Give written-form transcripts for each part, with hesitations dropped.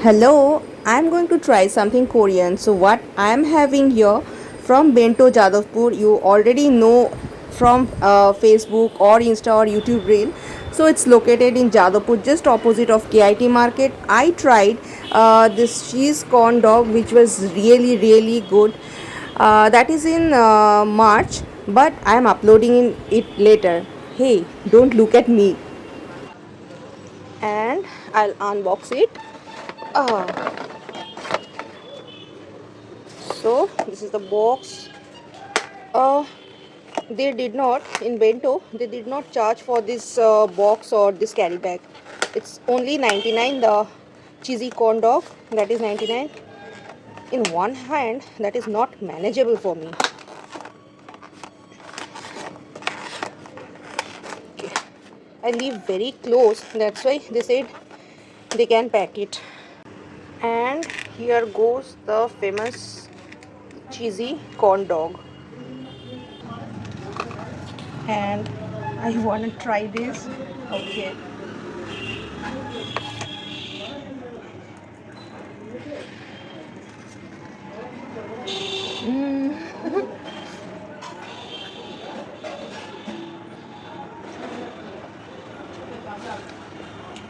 Hello, I'm going to try something Korean. So what I'm having here from BENTO Jadavpur, you already know from Facebook or Insta or YouTube reel. So it's located in Jadavpur, just opposite of KIT market. I tried this cheese corn dog, which was really good. That is in March, but I'm uploading it later. Hey, don't look at me. And I'll unbox it. Uh, So this is the box. Uh, they did not in Bento. They did not charge for this box or this carry bag. It's only 99. The cheesy corn dog, that is 99. In one hand, that is not manageable for me. Okay. I live very close. That's why they said they can pack it. And here goes the famous cheesy corn dog. And I want to try this. Okay.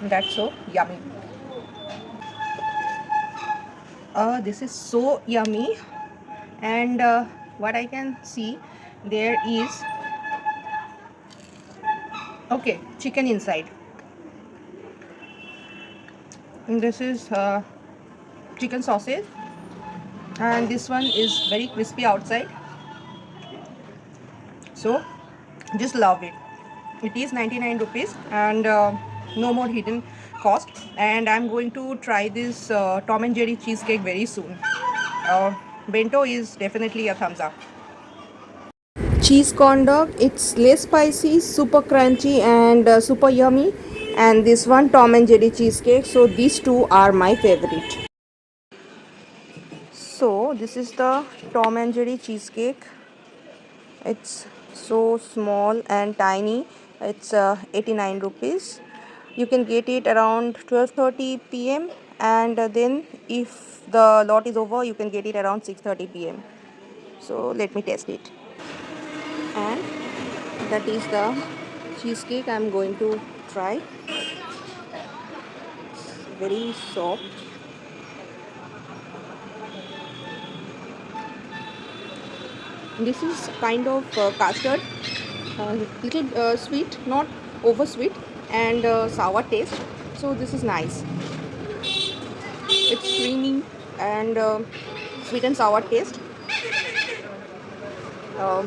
That's so yummy. This is so yummy. And what I can see, there is okay chicken inside. And this is chicken sausage, and this one is very crispy outside. So just love it. It is 99 rupees and no more hidden cost. And I'm going to try this Tom and Jerry cheesecake very soon. Bento is definitely a thumbs up. Cheese corn dog, it's less spicy, super crunchy, and super yummy. And this one, Tom and Jerry cheesecake. So these two are my favorite. So this is the Tom and Jerry cheesecake. It's so small and tiny. It's 89 rupees. You can get it around 12:30 p.m. and then if the lot is over, you can get it around 6:30 p.m. So let me test it. And that is the cheesecake I'm going to try. It's very soft. This is kind of custard, little sweet, not over sweet, and sour taste. So this is nice. It's creamy and sweet and sour taste. Uh,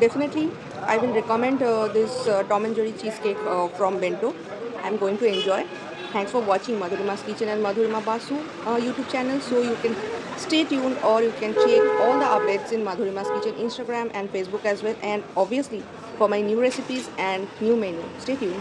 Definitely, I will recommend this Tom and Jerry cheesecake from Bento. I'm going to enjoy. Thanks for watching Madhurima's Kitchen and Madhurima Basu YouTube channel. So you can stay tuned or you can check all the updates in Madhurima's Kitchen Instagram and Facebook as well. And obviously for my new recipes and new menu. Stay tuned.